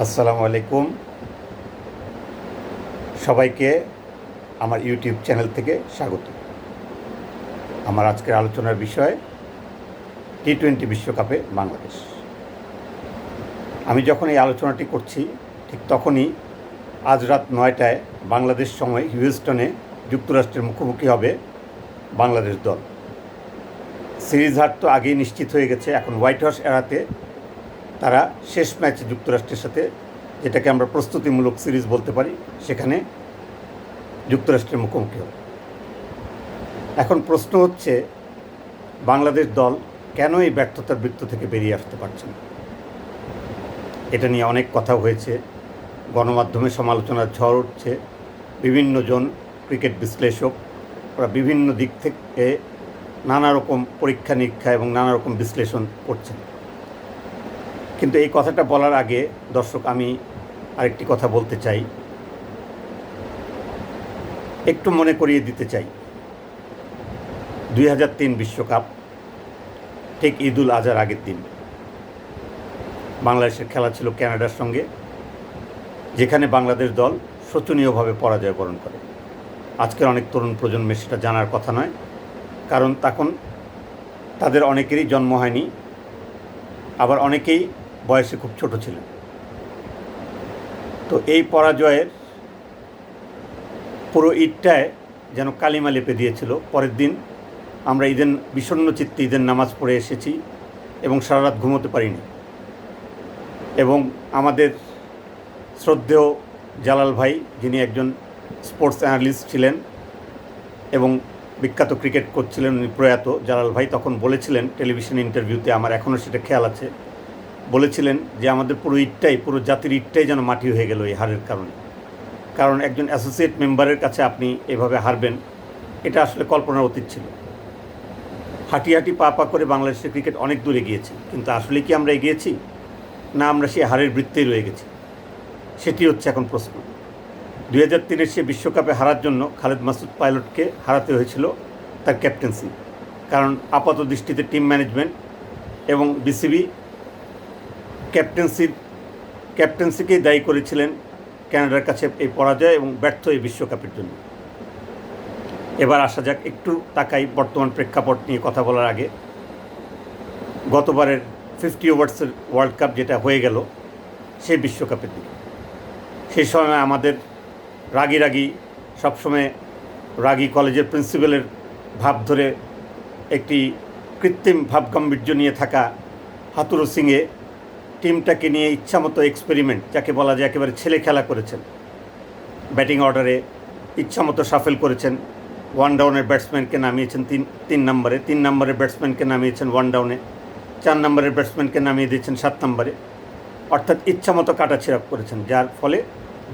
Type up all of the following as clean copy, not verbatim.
আসসালামু আলাইকুম। সবাইকে আমার ইউটিউব চ্যানেল থেকে স্বাগত। আমার আজকের আলোচনার বিষয় টি-20 বিশ্বকাপে বাংলাদেশ। আমি যখন এই আলোচনাটি করছি ঠিক তখনই আজ রাত 9টায় বাংলাদেশ সময় হিউস্টনে যুক্তরাষ্ট্রের মুখোমুখি হবে বাংলাদেশ দল। সিরিজ হার তো আগেই নিশ্চিত হয়ে গেছে। এখন হোয়াইট হাউস এড়াতে তারা শেষ ম্যাচে যুক্তরাষ্ট্রের সাথে, যেটাকে আমরা প্রস্তুতিমূলক সিরিজ বলতে পারি, সেখানে যুক্তরাষ্ট্রের মুখোমুখি হবে। এখন প্রশ্ন হচ্ছে, বাংলাদেশ দল কেন এই ব্যর্থতার বৃত্ত থেকে বেরিয়ে আসতে পারছে না? এটা নিয়ে অনেক কথা হয়েছে, গণমাধ্যমে সমালোচনার ঝড় উঠছে, বিভিন্ন জন ক্রিকেট বিশ্লেষক ওরা বিভিন্ন দিক থেকে নানা রকম পরীক্ষা নিরীক্ষা এবং নানা রকম বিশ্লেষণ করছেন। কিন্তু এই কথাটা বলার আগে দর্শক, আমি আরেকটি কথা বলতে চাই, একটু মনে করিয়ে দিতে চাই। 2003 বিশ্বকাপ ঠিক ঈদ উল আজহার আগের দিন বাংলাদেশের খেলা ছিল কানাডার সঙ্গে, যেখানে বাংলাদেশ দল শোচনীয়ভাবে পরাজয় বরণ করে। আজকের অনেক তরুণ প্রজন্মের সেটা জানার কথা নয়, কারণ তখন তাদের অনেকেরই জন্ম হয়নি, আবার অনেকেই বয়সে খুব ছোট ছিলেন। তো এই পরাজয়ের পুরো ঈদটায় যেন কালিমা লেপে দিয়েছিল। পরের দিন আমরা বিষণ্ণ চিত্তে ঈদের নামাজ পড়ে এসেছি এবং সারা রাত ঘুমোতে পারিনি। এবং আমাদের শ্রদ্ধেয় জালাল ভাই, যিনি একজন স্পোর্টস অ্যানালিস্ট ছিলেন এবং বিখ্যাত ক্রিকেট কোচ ছিলেন, উনি প্রয়াত জালাল ভাই, তখন বলেছিলেন টেলিভিশন ইন্টারভিউতে, আমার এখনও সেটা খেয়াল আছে, বলেছিলেন যে আমাদের পুরো ঈদটাই, পুরো জাতির ঈদটাই যেন মাটি হয়ে গেল এই হারের কারণে। কারণ একজন অ্যাসোসিয়েট মেম্বারের কাছে আপনি এভাবে হারবেন, এটা আসলে কল্পনার অতীত ছিল। হাঁটি হাঁটি পা পা করে বাংলাদেশের ক্রিকেট অনেক দূরে গিয়েছে, কিন্তু আসলে কি আমরা এগিয়েছি, না আমরা সেই হারের বৃত্তেই রয়ে গেছি? সেটি হচ্ছে এখন প্রশ্ন। 2003-এর সে বিশ্বকাপে হারার জন্য খালেদ মাসুদ পাইলটকে হারাতে হয়েছিল তার ক্যাপ্টেন্সি। কারণ আপাত দৃষ্টিতে টিম ম্যানেজমেন্ট এবং বিসিবি ক্যাপ্টেন্সিকেই দায়ী করেছিলেন কানাডার কাছে এই পরাজয় এবং ব্যর্থ এই বিশ্বকাপের জন্য। এবার আসা যাক, একটু তাকাই বর্তমান প্রেক্ষাপট নিয়ে কথা বলার আগে। গতবারের 50 ওভার্সের ওয়ার্ল্ড কাপ যেটা হয়ে গেল, সেই বিশ্বকাপের দিকে, সেই সময় আমাদের রাগী সবসময় রাগী কলেজের প্রিন্সিপালের ভাব ধরে একটি কৃত্রিম ভাবগাম্ভীর্য নিয়ে থাকা হাতুরু সিংয়ে টিমটাকে নিয়ে ইচ্ছামতো এক্সপেরিমেন্ট, যাকে বলা যায় একেবারে ছেলে খেলা করেছেন। ব্যাটিং অর্ডারে ইচ্ছামতো শাফেল করেছেন। 1 ডাউনের ব্যাটসম্যানকে নামিয়েছেন 3 নম্বরে, 3 নম্বরের ব্যাটসম্যানকে নামিয়েছেন 1 ডাউনে, 4 নম্বরের ব্যাটসম্যানকে নামিয়ে দিয়েছেন 7 নম্বরে। অর্থাৎ ইচ্ছামতো কাটাছেড়া করেছেন,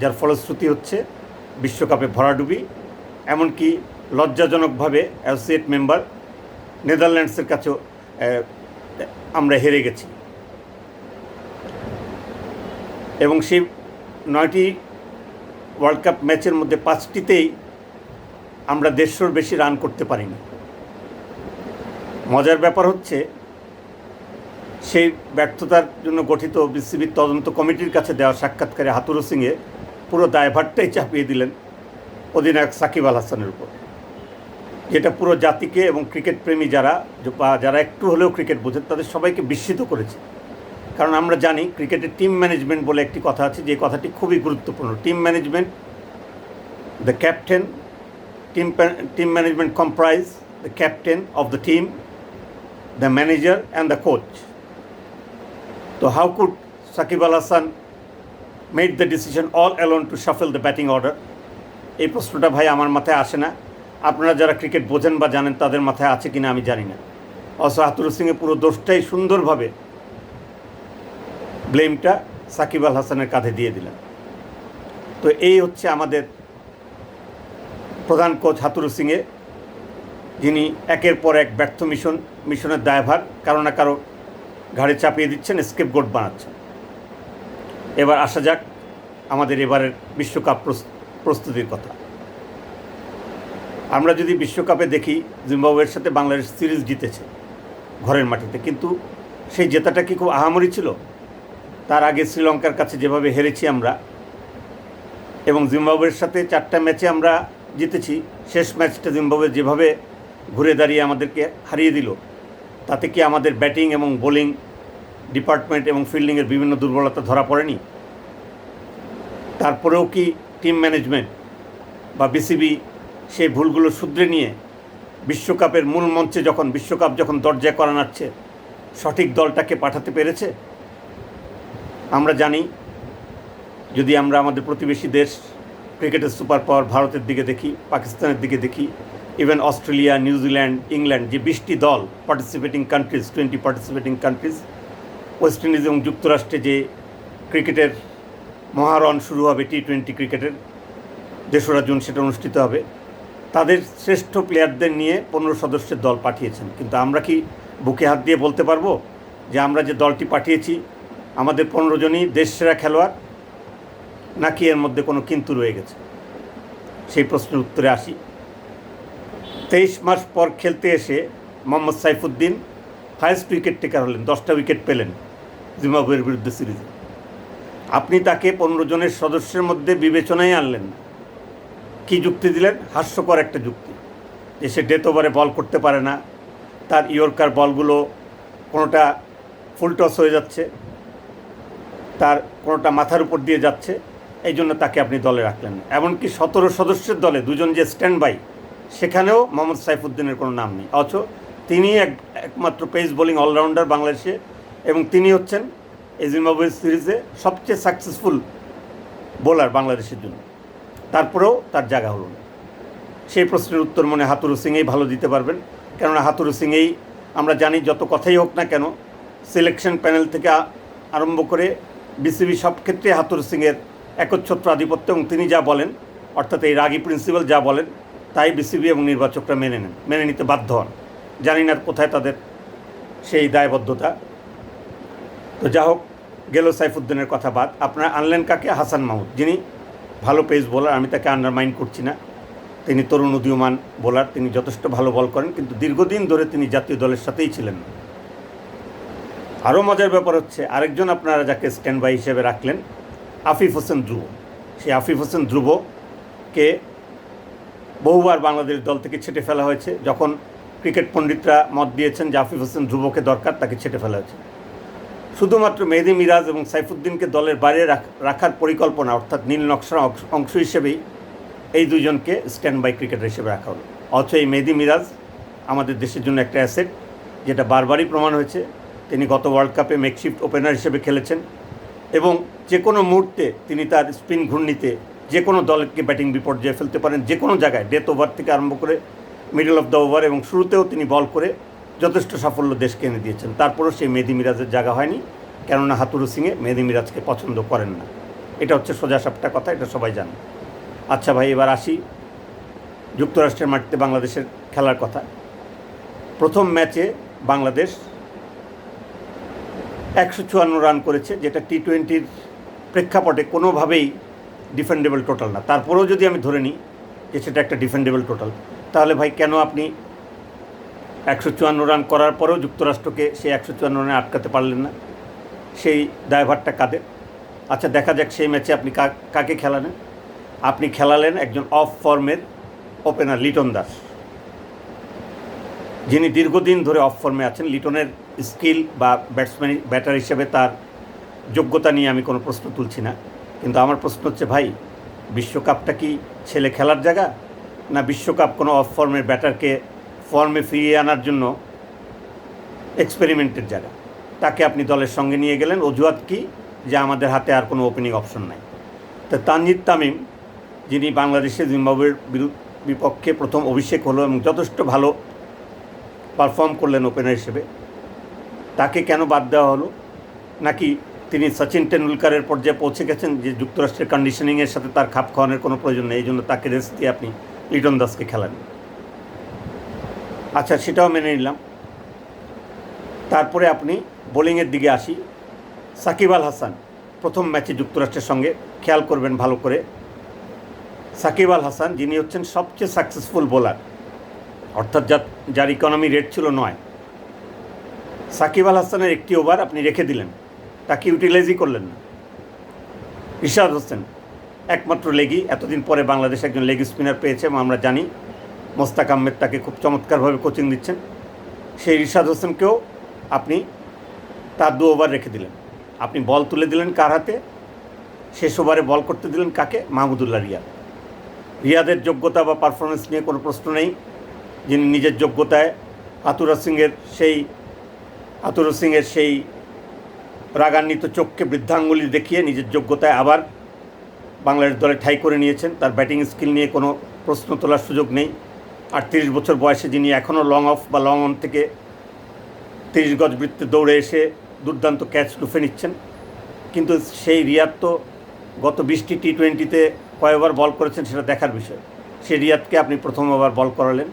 যার ফলশ্রুতি হচ্ছে বিশ্বকাপে ভরাডুবি। এমনকি লজ্জাজনকভাবে অ্যাসোসিয়েট মেম্বার নেদারল্যান্ডসের কাছেও আমরা হেরে গেছি। এবং সেই 9টি ওয়ার্ল্ড কাপ ম্যাচের মধ্যে 5টিতেই আমরা 150-র বেশি রান করতে পারিনি। মজার ব্যাপার হচ্ছে, সেই ব্যর্থতার জন্য গঠিত বিসিবির তদন্ত কমিটির কাছে দেওয়া সাক্ষাৎকারে হাতুরু সিংয়ে পুরো দায়ভারটাই চাপিয়ে দিলেন অধিনায়ক সাকিব আল হাসানের উপর, যেটা পুরো জাতিকে এবং ক্রিকেট প্রেমী যারা একটু হলেও ক্রিকেট বোঝেন তাদের সবাইকে বিস্মিত করেছে। কারণ আমরা জানি ক্রিকেটের টিম ম্যানেজমেন্ট বলে একটি কথা আছে, যে কথাটি খুবই গুরুত্বপূর্ণ। Team management, the captain, team management comprise the captain of the team, the manager and the coach. তো how could Shakib Al Hasan made the decision all alone to shuffle the batting order? এই প্রশ্নটা ভাই আমার মাথায় আসে না। আপনারা যারা ক্রিকেট বোঝেন বা জানেন তাদের মাথায় আছে কিনা আমি জানি না। অবশ্য হাতুরু সিংয়ে পুরো দোষটাই সুন্দরভাবে ব্লেমটা সাকিব আল হাসানের কাঁধে দিয়ে দিলেন। তো এই হচ্ছে আমাদের প্রধান কোচ হাতুরু সিংয়ে, যিনি একের পর এক ব্যর্থ মিশনের দায়ভার কারো না কারো ঘাড়ে চাপিয়ে দিচ্ছেন, স্কেপগোট বানাচ্ছেন। এবার আসা যাক আমাদের এবারের বিশ্বকাপ প্রস্তুতির কথা। আমরা যদি বিশ্বকাপে দেখি, জিম্বাবুয়ের সাথে বাংলাদেশ সিরিজ জিতেছে ঘরের মাটিতে, কিন্তু সেই জেতাটা কি খুব আহামরি ছিল? তার আগে শ্রীলঙ্কার কাছে যেভাবে হেরেছি আমরা, এবং জিম্বাবুয়ের সাথে 4টা ম্যাচে আমরা জিতেছি, শেষ ম্যাচটা জিম্বাবুয়ে যেভাবে ঘুরে দাঁড়িয়ে আমাদেরকে হারিয়ে দিল, তাতে কি আমাদের ব্যাটিং এবং বোলিং ডিপার্টমেন্ট এবং ফিল্ডিংয়ের বিভিন্ন দুর্বলতা ধরা পড়েনি? তারপরেও কি টিম ম্যানেজমেন্ট বা বিসিবি সেই ভুলগুলো শুধরে নিয়ে বিশ্বকাপের মূল মঞ্চে বিশ্বকাপ যখন দরজায় করা নাড়ছে সঠিক দলটাকে পাঠাতে পেরেছে? আমরা জানি, যদি আমরা আমাদের প্রতিবেশী দেশ ক্রিকেটের সুপার পাওয়ার ভারতের দিকে দেখি, পাকিস্তানের দিকে দেখি, ইভেন অস্ট্রেলিয়া, নিউজিল্যান্ড, ইংল্যান্ড, যে 20টি দল participating countries, 20 participating countries, West Indies এবং যুক্তরাষ্ট্রে যে ক্রিকেটের মহারণ শুরু হবে, টি20 ক্রিকেটের 2রা জুন সেটা অনুষ্ঠিত হবে, তাদের শ্রেষ্ঠ প্লেয়ারদের নিয়ে 15 সদস্যের দল পাঠিয়েছেন। কিন্তু আমরা কি বুকে হাত দিয়ে বলতে পারবো যে আমরা যে দলটি পাঠিয়েছি আমাদের 15 জনই দেশসেরা খেলোয়াড়, নাকি এর মধ্যে কোনো কিন্তু রয়ে গেছে? সেই প্রশ্নের উত্তরে আসি। 23 মাস পর খেলতে এসে Mohammad Saifuddin highest wicket taker হলেন, 10টা উইকেট পেলেন জিম্বাবুয়ের বিরুদ্ধে সিরিজে। আপনি তাকে 15 জনের সদস্যের মধ্যে বিবেচনায় আনলেন না। কী যুক্তি দিলেন? হাস্যকর একটা যুক্তি, যে সে ডেথ ওভারে বল করতে পারে না, তার ইয়র্কার বলগুলো কোনোটা ফুল টস হয়ে যাচ্ছে, তার কোনোটা মাথার উপর দিয়ে যাচ্ছে, এই জন্য তাকে আপনি দলে রাখলেন না। এমনকি 17 সদস্যের দলে 2 জন যে স্ট্যান্ড বাই, সেখানেও মোহাম্মদ সাইফুদ্দিনের কোনো নাম নেই, অথচ তিনি একমাত্র পেস বোলিং অলরাউন্ডার বাংলাদেশে, এবং তিনি হচ্ছেন এই জিম্বাবুয়ে সিরিজে সবচেয়ে সাকসেসফুল বোলার বাংলাদেশের জন্য। তারপরেও তার জায়গা হলো না। সেই প্রশ্নের উত্তর মনে হাতুরু সিংই ভালো দিতে পারবেন, কেননা হাতুরু সিংই আমরা জানি, যত কথাই হোক না কেন, সিলেকশন প্যানেল থেকে আরম্ভ করে বিসিবি সব ক্ষেত্রে হাতুরু সিংয়ের একচ্ছত্র আধিপত্য, এবং তিনি যা বলেন, অর্থাৎ এই রাগী প্রিন্সিপাল যা বলেন তাই বিসিবি এবং নির্বাচকরা মেনে নিতে বাধ্য হন। জানি না কোথায় তাদের সেই দায়বদ্ধতা। তো যা হোক, গেল সাইফুদ্দিনের কথা বাদ। আপনারা আনলেন কাকে? হাসান মাহমুদ, যিনি ভালো পেস বোলার, আমি তাকে আন্ডারমাইন করছি না। তিনি তরুণ উদীয়মান বোলার, তিনি যথেষ্ট ভালো বল করেন, কিন্তু দীর্ঘদিন ধরে তিনি জাতীয় দলের সাথেই ছিলেন না। আরও মজার ব্যাপার হচ্ছে, আরেকজন আপনারা যাকে স্ট্যান্ড বাই হিসেবে রাখলেন, আফিফ হোসেন ধ্রুব। সেই আফিফ হোসেন ধ্রুবকে বহুবার বাংলাদেশ দল থেকে ছেঁটে ফেলা হয়েছে। যখন ক্রিকেট পণ্ডিতরা মত দিয়েছেন যে আফিফ হোসেন ধ্রুবকে দরকার, তাকে ছেঁটে ফেলা হয়েছে। শুধুমাত্র মেহেদী মিরাজ এবং সাইফুদ্দিনকে দলের বাইরে রাখার পরিকল্পনা, অর্থাৎ নীল নকশার অংশ হিসেবেই এই 2 জনকে স্ট্যান্ড বাই ক্রিকেটার হিসেবে রাখা হলো। অথচ এই মেহেদী মিরাজ আমাদের দেশের জন্য একটা অ্যাসেট, যেটা বারবারই প্রমাণ হয়েছে। তিনি গত ওয়ার্ল্ড কাপে মেকশিফট ওপেনার হিসেবে খেলেছেন, এবং যে কোনো মুহূর্তে তিনি তার স্পিন ঘূর্ণিতে যে কোনো দলকে ব্যাটিং বিপর্যয়ে ফেলতে পারেন, যে কোনো জায়গায়, ডেথ ওভার থেকে আরম্ভ করে মিডল অফ দ্য ওভার, এবং শুরুতেও তিনি বল করে যথেষ্ট সাফল্য দেশকে এনে দিয়েছেন। তারপরেও সেই মেহেদী মিরাজের জায়গা হয়নি, কেননা হাতুরু সিংয়ে মেহেদী মিরাজকে পছন্দ করেন না। এটা হচ্ছে সোজাসাপটা কথা, এটা সবাই জানে। আচ্ছা ভাই, এবার আসি যুক্তরাষ্ট্রের মাটিতে বাংলাদেশের খেলার কথা। প্রথম ম্যাচে বাংলাদেশ 154 রান করেছে, যেটা টি20-র প্রেক্ষাপটে কোনোভাবেই ডিফেন্ডেবল টোটাল না। তারপরেও যদি আমি ধরে নিই যে সেটা একটা ডিফেন্ডেবল টোটাল, তাহলে ভাই কেন আপনি 154 রান করার পরেও যুক্তরাষ্ট্রকে সেই 154 রানে আটকাতে পারলেন না? সেই দায়ভারটা কাদের? আচ্ছা, দেখা যাক সেই ম্যাচে আপনি কাকে খেলালেন। আপনি খেলালেন একজন অফ ফর্মের ওপেনার লিটন দাস, যিনি দীর্ঘদিন ধরে অফ ফর্মে আছেন। লিটনের স্কিল বা ব্যাটার হিসেবে তার যোগ্যতা নিয়ে আমি কোনো প্রশ্ন তুলছি না, কিন্তু আমার প্রশ্ন হচ্ছে, ভাই বিশ্বকাপটা কি ছেলে খেলার জায়গা, না বিশ্বকাপ কোনো অফ ফর্মের ব্যাটারকে ফর্মে ফিরিয়ে আনার জন্য এক্সপেরিমেন্টের জায়গা? তাকে আপনি দলের সঙ্গে নিয়ে গেলেন, অজুহাত কি? যে আমাদের হাতে আর কোনো ওপেনিং অপশন নাই। তো তানজিদ তামিম, যিনি বাংলাদেশে জিম্বাবুয়ের বিপক্ষে প্রথম অভিষেক হলো এবং যথেষ্ট ভালো পারফর্ম করলেন ওপেনার হিসেবে, তাকে কেন বাদ দেওয়া হলো? নাকি তিনি সচিন টেন্ডুলকারের পর্যায়ে পৌঁছে গেছেন যে যুক্তরাষ্ট্রের কন্ডিশনিংয়ের সাথে তার খাপ খাওয়ানোর কোনো প্রয়োজন নেই, এই জন্য তাকে রেস্ট দিয়ে আপনি লিটন দাসকে খেলান? আচ্ছা, সেটাও মেনে নিলাম। তারপরে আপনি বোলিংয়ের দিকে আসি। সাকিব আল হাসান প্রথম ম্যাচে যুক্তরাষ্ট্রের সঙ্গে, খেয়াল করবেন ভালো করে, সাকিব আল হাসান যিনি হচ্ছেন সবচেয়ে সাকসেসফুল বোলার, অর্থাৎ যার ইকোনমি রেট ছিল 9, সাকিব আল হাসানের একটি ওভার আপনি রেখে দিলেন তাকে ইউটিলাইজই করলেন না। রিশাদ হোসেন একমাত্র লেগি, এতদিন পরে বাংলাদেশ একজন লেগ স্পিনার পেয়েছে এবং আমরা জানি মোস্তাক আহমেদ তাকে খুব চমৎকারভাবে কোচিং দিচ্ছেন। সেই রিশাদ হোসেনকেও আপনি তার 2 ওভার রেখে দিলেন। আপনি বল তুলে দিলেন কার হাতে? শেষ ওভারে বল করতে দিলেন কাকে? মাহমুদুল্লাহ রিয়াদ। রিয়াদের যোগ্যতা বা পারফরমেন্স নিয়ে কোনো প্রশ্ন নেই, যিনি নিজের যোগ্যতায় হাতুরা সিংয়ের সেই রাগান্বিত চোখকে বৃদ্ধাঙ্গুলি দেখিয়ে নিজের যোগ্যতায় আবার বাংলাদেশ দলে ঠাঁই করে নিয়েছেন। তার ব্যাটিং স্কিল নিয়ে কোনো প্রশ্ন তোলার সুযোগ নেই। 38 বছর বয়সে যিনি এখনও লং অফ বা লং অন থেকে 30 গজ বৃত্তে দৌড়ে এসে দুর্দান্ত ক্যাচ লুফে নিচ্ছেন। কিন্তু সেই রিয়াদ তো গত 20টি টি20তে কয় ওভার বল করেছেন সেটা দেখার বিষয়। সেই রিয়াদকে আপনি প্রথম ওভার বল করালেন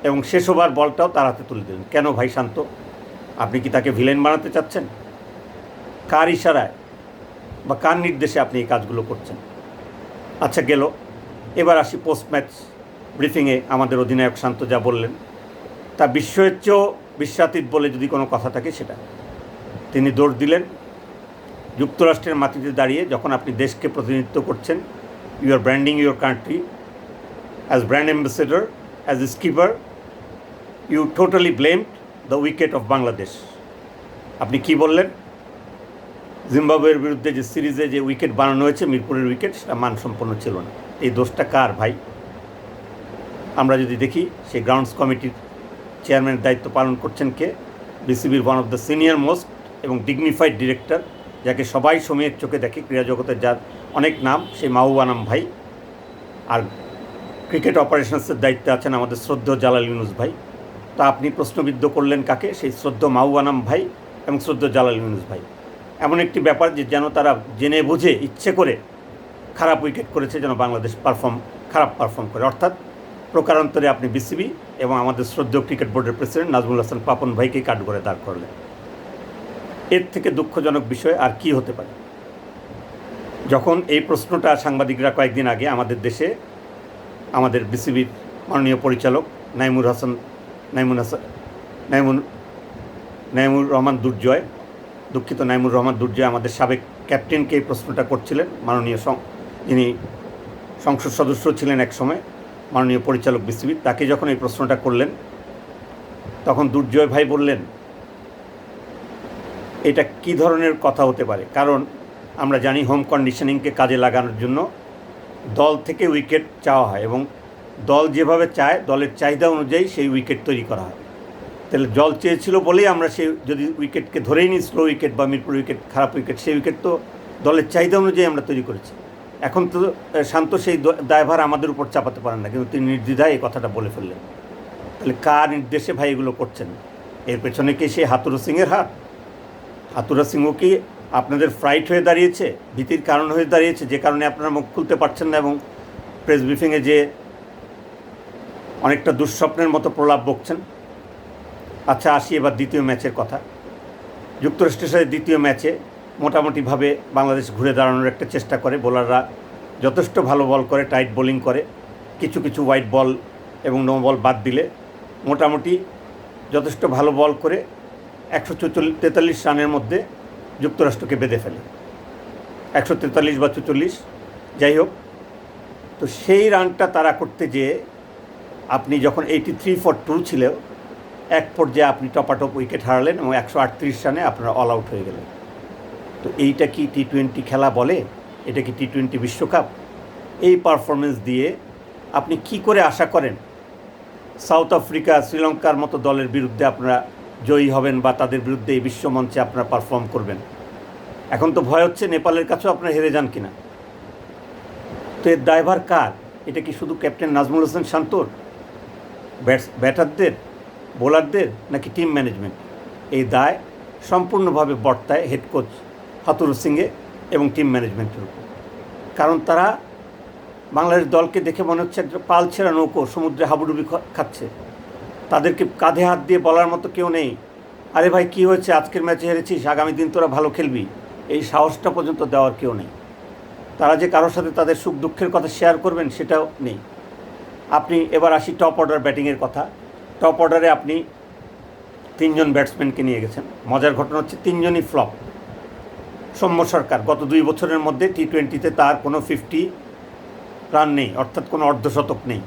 এবং শেষ ওভার বলটাও তার হাতে তুলে দিলেন। কেন ভাই শান্ত? আপনি কি তাকে ভিলেন বানাতে চাচ্ছেন? কার ইশারায় বা কার নির্দেশে আপনি এই কাজগুলো করছেন? আচ্ছা গেল, এবার আসি পোস্ট ম্যাচ ব্রিফিংয়ে আমাদের অধিনায়ক শান্ত যা বললেন তা বিস্ময়ের চেয়েও বিস্মাতীত বলে যদি কোনো কথা থাকে সেটা। তিনি দৌড় দিলেন যুক্তরাষ্ট্রের মাটিতে দাঁড়িয়ে, যখন আপনি দেশকে প্রতিনিধিত্ব করছেন, you are branding your country as brand ambassador, as a skipper, you totally blamed the wicket of Bangladesh. আপনি কি বললেন? জিম্বাবুয়ের বিরুদ্ধে যে সিরিজে যে উইকেট বানানো হয়েছে, মিরপুরের উইকেট, সেটা মানসম্পন্ন ছিল না। এই দোষটা কার ভাই? আমরা যদি দেখি সেই গ্রাউন্ডস কমিটির চেয়ারম্যানের দায়িত্ব পালন করছেন কে? বিসিবির one of the senior most এবং ডিগনিফাইড ডিরেক্টর, যাকে সবাই সময়ের চোখে দেখে, ক্রীড়া জগতের যার অনেক নাম, সেই মাহবুব আনাম ভাই। আর ক্রিকেট অপারেশনসের দায়িত্বে আছেন আমাদের শ্রদ্ধেয় জালাল ইউনুস ভাই। তো আপনি প্রশ্নবিদ্ধ করলেন কাকে? সেই শ্রদ্ধেয় মাহবুব আনাম ভাই এবং শ্রদ্ধেয় জালাল ইউনুস ভাই। এমন একটি ব্যাপার যে যেন তারা জেনে বুঝে ইচ্ছে করে খারাপ উইকেট করেছে, যেন বাংলাদেশ খারাপ পারফর্ম করে। অর্থাৎ প্রকারান্তরে আপনি বিসিবি এবং আমাদের শ্রদ্ধেয় ক্রিকেট বোর্ডের প্রেসিডেন্ট নাজমুল হাসান পাপন ভাইকে কাঠগড়ায় দাঁড় করলেন। এর থেকে দুঃখজনক বিষয় আর কি হতে পারে? যখন এই প্রশ্নটা সাংবাদিকরা কয়েকদিন আগে আমাদের দেশে আমাদের বিসিবির মাননীয় পরিচালক নাইমুর রহমান দুর্জয় আমাদের সাবেক ক্যাপ্টেনকে এই প্রশ্নটা করছিলেন, মাননীয় যিনি সংসদ সদস্য ছিলেন এক সময়, মাননীয় পরিচালক বিসিবির, তাকে যখন এই প্রশ্নটা করলেন, তখন দুর্জয় ভাই বললেন এটা কি ধরনের কথা হতে পারে। কারণ আমরা জানি হোম কন্ডিশনিংকে কাজে লাগানোর জন্য দল থেকে উইকেট চাওয়া হয় এবং দল যেভাবে চায়, দলের চাহিদা অনুযায়ী সেই উইকেট তৈরি করা হয়। তাহলে দল চেয়েছিল বলেই আমরা সেই যদি উইকেটকে ধরেই নিই, স্লো উইকেট বা মিরপুর উইকেট, খারাপ উইকেট, সেই উইকেট তো দলের চাহিদা অনুযায়ী আমরা তৈরি করেছি। এখন তো শান্ত সেই দায়ভার আমাদের উপর চাপাতে পারেন না, কিন্তু তিনি নির্দ্বিধায় এই কথাটা বলে ফেললেন। তাহলে কার নির্দেশে ভাই এগুলো করছেন? এর পেছনে কি সেই হাতুরা সিংয়ের হাত? হাতুরা সিংও কি আপনাদের ফ্রাইট হয়ে দাঁড়িয়েছে, ভীতির কারণ হয়ে দাঁড়িয়েছে, যে কারণে আপনারা মুখ খুলতে পারছেন না এবং প্রেস ব্রিফিংয়ে যে অনেকটা দুঃস্বপ্নের মতো প্রলাপ বকছেন? আচ্ছা আসি এবার দ্বিতীয় ম্যাচের কথা। যুক্তরাষ্ট্রের সাথে দ্বিতীয় ম্যাচে মোটামুটিভাবে বাংলাদেশ ঘুরে দাঁড়ানোর একটা চেষ্টা করে। বোলাররা যথেষ্ট ভালো বল করে, টাইট বোলিং করে, কিছু কিছু ওয়াইড বল এবং নো বল বাদ দিলে মোটামুটি যথেষ্ট ভালো বল করে 143 রানের মধ্যে যুক্তরাষ্ট্রকে বেঁধে ফেলে। 143 বা 44, যাই হোক। তো সেই রানটা তারা করতে যেয়ে আপনি যখন 83 for 2 ছিল, এক পর্যায়ে আপনি টপাটপ উইকেট হারালেন এবং 138 রানে আপনারা অল আউট হয়ে গেলেন। তো এইটা কি টি20 খেলা বলে? এটা কি টি20 বিশ্বকাপ? এই পারফরমেন্স দিয়ে আপনি কি করে আশা করেন সাউথ আফ্রিকা, শ্রীলঙ্কার মতো দলের বিরুদ্ধে আপনারা জয়ী হবেন বা তাদের বিরুদ্ধে এই বিশ্বমঞ্চে আপনারা পারফর্ম করবেন? এখন তো ভয় হচ্ছে নেপালের কাছেও আপনারা হেরে যান কিনা। তো এর দায়ভার কার? এটা কি শুধু ক্যাপ্টেন নাজমুল হোসেন শান্তর, ব্যাটারদের, বোলারদের, নাকি টিম ম্যানেজমেন্ট? এই দায় সম্পূর্ণভাবে বর্তায় হেড কোচ হাতুরু সিংয়ে এবং টিম ম্যানেজমেন্টের উপর। কারণ তারা বাংলাদেশ দলকে দেখে মনে হচ্ছে একটা পাল ছেঁড়া নৌকো সমুদ্রে হাবুডুবি খাচ্ছে। তাদেরকে কাঁধে হাত দিয়ে বলার মতো কেউ নেই, আরে ভাই কী হয়েছে, আজকের ম্যাচে হেরেছিস, আগামী দিন তোরা ভালো খেলবি, এই সাহসটা পর্যন্ত দেওয়ার কেউ নেই। তারা যে কারোর সাথে তাদের সুখ দুঃখের কথা শেয়ার করবেন সেটাও নেই। আপনি এবার আসি টপ অর্ডার ব্যাটিংয়ের কথা। টপ অর্ডারে আপনি 3 জন ব্যাটসম্যানকে নিয়ে গেছেন। মজার ঘটনা হচ্ছে 3 জনই ফ্লপ। সৌম্য সরকার গত 2 বছরের মধ্যে টি-20তে তার কোনো 50 রান নেই, অর্থাৎ কোনো অর্ধশতক নেই।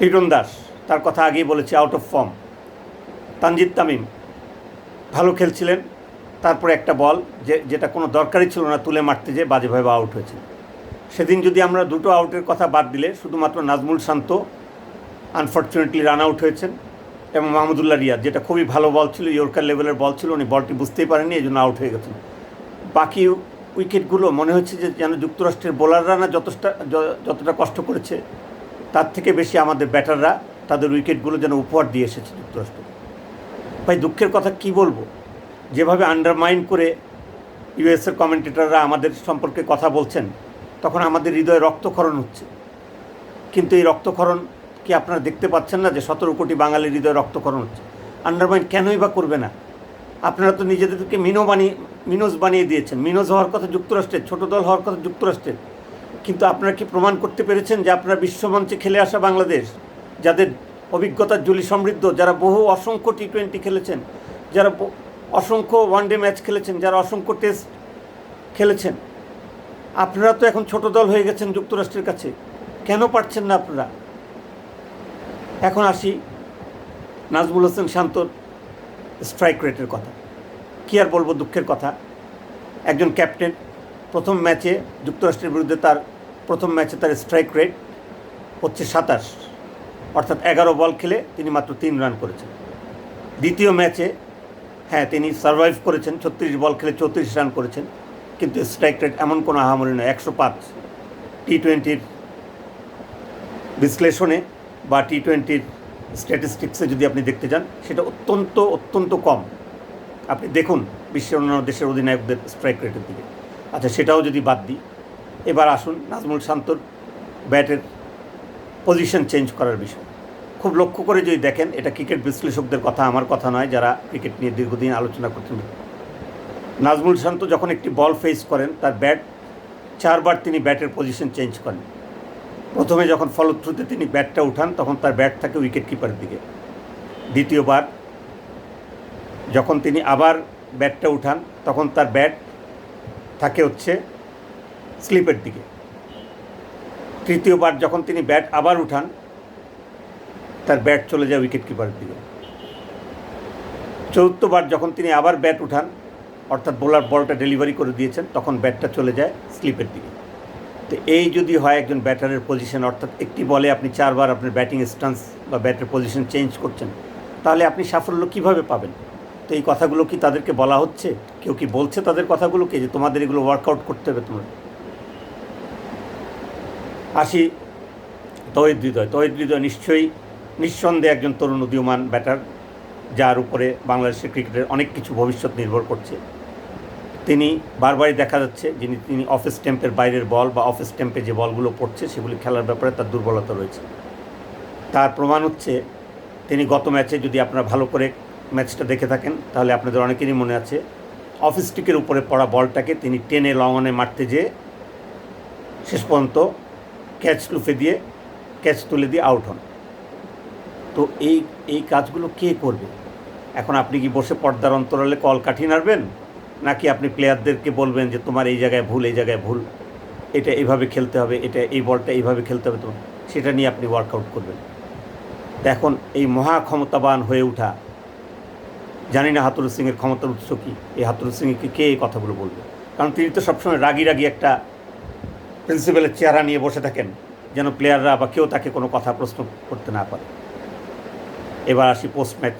লিটন দাস, তার কথা আগেই বলেছি, out of form. Tanzid Tamim ভালো খেলছিলেন, তারপরে একটা বল যেটা কোনো দরকারই ছিল না তুলে মারতে, যে বাজেভাবে আউট হয়েছে। সেদিন যদি আমরা দুটো আউটের কথা বাদ দিলে শুধুমাত্র নাজমুল শান্ত আনফর্চুনেটলি রান আউট হয়েছেন, এবং মাহমুদুল্লাহ রিয়াদ, যেটা খুবই ভালো বল ছিল, ইয়র্কার লেভেলের বল ছিল, উনি বলটি বুঝতেই পারেননি, এই জন্য আউট হয়ে গেছেন। বাকি উইকেটগুলো মনে হচ্ছে যে যেন যুক্তরাষ্ট্রের বোলাররা না যতটা কষ্ট করেছে, তার থেকে বেশি আমাদের ব্যাটাররা তাদের উইকেটগুলো যেন উপহার দিয়ে এসেছে যুক্তরাষ্ট্র। ভাই দুঃখের কথা কি বলবো, যেভাবে আন্ডারমাইন করে ইউএসের কমেন্টেটররা আমাদের সম্পর্কে কথা বলছেন, তখন আমাদের হৃদয়ে রক্তক্ষরণ হচ্ছে। কিন্তু এই রক্তক্ষরণ কি আপনারা দেখতে পাচ্ছেন না যে 17 কোটি বাঙালির হৃদয়ে রক্তক্ষরণ হচ্ছে? আন্ডারমাইন কেনই বা করবে না? আপনারা তো নিজেদেরকে মিনোজ বানিয়ে দিয়েছেন। মিনোজ হওয়ার কথা যুক্তরাষ্ট্রের, ছোট দল হওয়ার কথা যুক্তরাষ্ট্রের, কিন্তু আপনারা কি প্রমাণ করতে পেরেছেন যে আপনারা বিশ্বমঞ্চে খেলে আসা বাংলাদেশ, যাদের অভিজ্ঞতার ঝুলি সমৃদ্ধ, যারা বহু অসংখ্য টি-20 খেলেছেন, যারা অসংখ্য ওয়ানডে ম্যাচ খেলেছেন, যারা অসংখ্য টেস্ট খেলেছেন, আপনারা তো এখন ছোট দল হয়ে গেছেন যুক্তরাষ্ট্রের কাছে। কেন পারছেন না আপনারা? এখন আসি নাজমুল হোসেন শান্তর স্ট্রাইক রেটের কথা। কী আর বলবো, দুঃখের কথা। একজন ক্যাপ্টেন, প্রথম ম্যাচে যুক্তরাষ্ট্রের বিরুদ্ধে তার প্রথম ম্যাচে তার স্ট্রাইক রেট হচ্ছে 27, অর্থাৎ 11 বল খেলে তিনি মাত্র 3 রান করেছেন। দ্বিতীয় ম্যাচে হ্যাঁ তিনি সার্ভাইভ করেছেন, 36 বল খেলে 34 রান করেছেন, কিন্তু স্ট্রাইক রেট এমন কোনো আহামরি নয়। 105 টি-20-র বিশ্লেষণে বা টি-20-র স্ট্যাটিস্টিক্সে যদি আপনি দেখতে যান, সেটা অত্যন্ত কম। আপনি দেখুন বিশ্বের অন্যান্য দেশের অধিনায়কদের স্ট্রাইক রেটের দিকে। আচ্ছা, সেটাও যদি বাদ দিই, এবার আসুন নাজমুল শান্তর ব্যাটের পজিশন চেঞ্জ করার বিষয়। খুব লক্ষ্য করে যদি দেখেন, এটা ক্রিকেট বিশ্লেষকদের কথা, আমার কথা নয়, যারা ক্রিকেট নিয়ে দীর্ঘদিন আলোচনা করছেন। নাজমুল শান্ত যখন একটি বল ফেস করেন, তার ব্যাট 4 বার তিনি ব্যাটের পজিশন চেঞ্জ করেন। প্রথমে যখন ফলো থ্রুতে তিনি ব্যাটটা উঠান, তখন তার ব্যাট থাকে উইকেট কিপারের দিকে। দ্বিতীয়বার যখন তিনি আবার ব্যাটটা উঠান, তখন তার ব্যাট থাকে হচ্ছে স্লিপের দিকে। তৃতীয়বার যখন তিনি ব্যাট আবার উঠান, তার ব্যাট চলে যায় উইকেট কিপারের দিকে। চতুর্থবার যখন তিনি আবার ব্যাট উঠান, অর্থাৎ বোলার বলটা ডেলিভারি করে দিয়েছেন, তখন ব্যাটটা চলে যায় স্লিপের দিকে। তো এই যদি হয় একজন ব্যাটারের পজিশন, অর্থাৎ একটি বলে আপনি 4 বার আপনার ব্যাটিং স্ট্যান্স বা ব্যাটের পজিশন চেঞ্জ করছেন, তাহলে আপনি সাফল্য কীভাবে পাবেন? তো এই কথাগুলো কি তাদেরকে বলা হচ্ছে? কেউ কি বলছে তাদের কথাগুলোকে যে তোমাদের এগুলো ওয়ার্কআউট করতে হবে তোমরা? আসি তৌহিদ হৃদয় নিঃসন্দেহে একজন তরুণ উদীয়মান ব্যাটার, যার উপরে বাংলাদেশের ক্রিকেটের অনেক কিছু ভবিষ্যৎ নির্ভর করছে। তিনি বারবারই দেখা যাচ্ছে তিনি অফ স্ট্যাম্পের বাইরের বল বা অফ স্ট্যাম্পে যে বলগুলো পড়ছে, সেগুলি খেলার ব্যাপারে তার দুর্বলতা রয়েছে। তার প্রমাণ হচ্ছে তিনি গত ম্যাচে, যদি আপনারা ভালো করে ম্যাচটা দেখে থাকেন, তাহলে আপনাদের অনেকেরই মনে আছে, অফ স্টিকের উপরে পড়া বলটাকে তিনি টেনে লং অনে মারতে যেয়ে শেষ পর্যন্ত ক্যাচ তুলে দিয়ে আউট হন। তো এই কাজগুলো কে করবে? এখন আপনি কি বসে পর্দার অন্তরালে কলকাঠি নাড়বেন, নাকি আপনি প্লেয়ারদেরকে বলবেন যে তোমার এই জায়গায় ভুল, এই জায়গায় ভুল, এটা এইভাবে খেলতে হবে, এই বলটা এইভাবে খেলতে হবে, তোমার সেটা নিয়ে আপনি ওয়ার্কআউট করবেন? তো এখন এই মহা ক্ষমতাবান হয়ে ওঠা, জানি না হাতুরু সিংয়ের ক্ষমতার উৎস কী, এই হাতুরু সিংকে কে এই কথাগুলো বলবে? কারণ তিনি তো সবসময় রাগি একটা প্রিন্সিপালের চেহারা নিয়ে বসে থাকেন, যেন প্লেয়াররা বা কেউ তাকে কোনো কথা প্রশ্ন করতে না পারে। এবার আসি পোস্ট ম্যাচ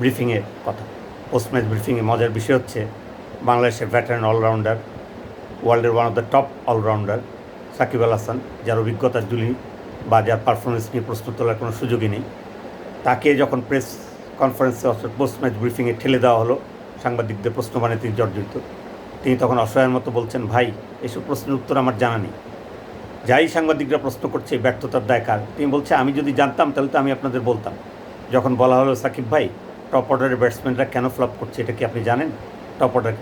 ব্রিফিংয়ের কথা। পোস্ট ম্যাচ ব্রিফিংয়ে মজার বিষয় হচ্ছে, বাংলাদেশের ভেটারান অলরাউন্ডার, ওয়ার্ল্ডের one of the top allrounder Shakib Al Hasan, যার অভিজ্ঞতার জুলি বা যার পারফরমেন্স নিয়ে প্রশ্ন তোলার কোনো সুযোগই নেই, তাকে যখন প্রেস কনফারেন্সে অর্থাৎ পোস্ট ম্যাচ ব্রিফিংয়ে ঠেলে দেওয়া হলো, সাংবাদিকদের প্রশ্ন মানে তিনি জর্জরিত। তিনি তখন অসহায়ের মতো বলছেন, ভাই এসব প্রশ্নের উত্তর আমার জানা নেই, যাই সাংবাদিকরা প্রশ্ন করছে ব্যর্থতার দায় কার? তিনি বলছে, আমি যদি জানতাম তাহলে তো আমি আপনাদের বলতাম। যখন বলা হলো সাকিব ভাই টপ অর্ডারের ব্যাটসম্যানরা কেন ফ্লপ করছে, এটা কি আপনি জানেন? টপ অর্ডার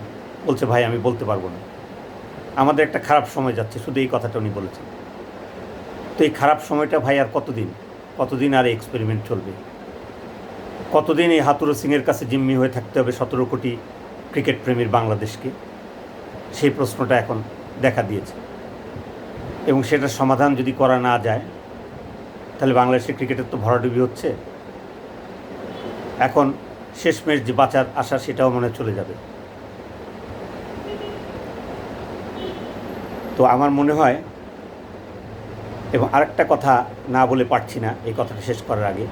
বলছে, ভাই আমি বলতে পারবো না, আমাদের একটা খারাপ সময় যাচ্ছে, শুধু এই কথাটা উনি বলেছেন। তো এই খারাপ সময়টা ভাই আর কতদিন আর এক্সপেরিমেন্ট চলবে? কতদিন এই হাতুরু সিংয়ের কাছে জিম্মি হয়ে থাকতে হবে 17 কোটি ক্রিকেট প্রেমীর বাংলাদেশকে, সেই প্রশ্নটা এখন দেখা দিয়েছে। এবং সেটার সমাধান যদি করা না যায়, তাহলে বাংলাদেশের ক্রিকেটের তো ভরাডুবি হচ্ছে। এখন শেষমেশ যে বাঁচার আশা, সেটাও মনে চলে যাবে। তো আমার মনে হয়, এবং আরেকটা কথা না বলে পারছি না এই কথাটা শেষ করার আগে,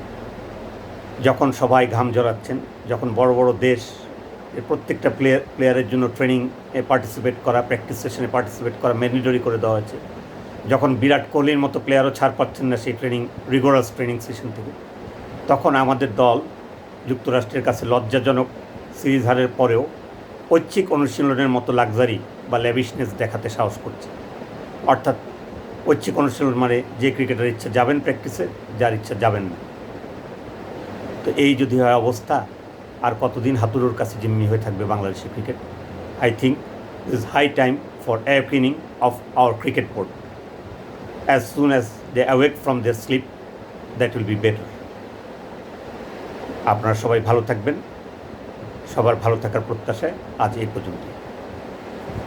যখন সবাই ঘাম জড়াচ্ছেন, যখন বড় বড় দেশ প্রত্যেকটা প্লেয়ারের জন্য ট্রেনিংয়ে পার্টিসিপেট করা, প্র্যাকটিস সেশনে পার্টিসিপেট করা ম্যান্ডেটরি করে দেওয়া হয়েছে, যখন বিরাট কোহলির মতো প্লেয়ারও ছাড় পাচ্ছেন না সেই রিগোরাস ট্রেনিং সেশন থেকে, তখন আমাদের দল যুক্তরাষ্ট্রের কাছে লজ্জাজনক সিরিজ হারের পরেও ঐচ্ছিক অনুশীলনের মতো লাক্সারি বা ল্যাভিশনেস দেখাতে সাহস করছে। অর্থাৎ ঐচ্ছিক অনুশীলন মানে যে ক্রিকেটার ইচ্ছা যাবেন প্র্যাকটিসে, যার ইচ্ছা যাবেন না। তো এই যদি হয় অবস্থা, আর কতদিন হাতুড়ুর কাছে জিম্মি হয়ে থাকবে বাংলাদেশের cricket? I think this is high time for air cleaning of our cricket board. As soon as they awake from their sleep, that will be better. আপনারা সবাই ভালো থাকবেন। সবার ভালো থাকার প্রত্যাশায় আজ এই পর্যন্ত।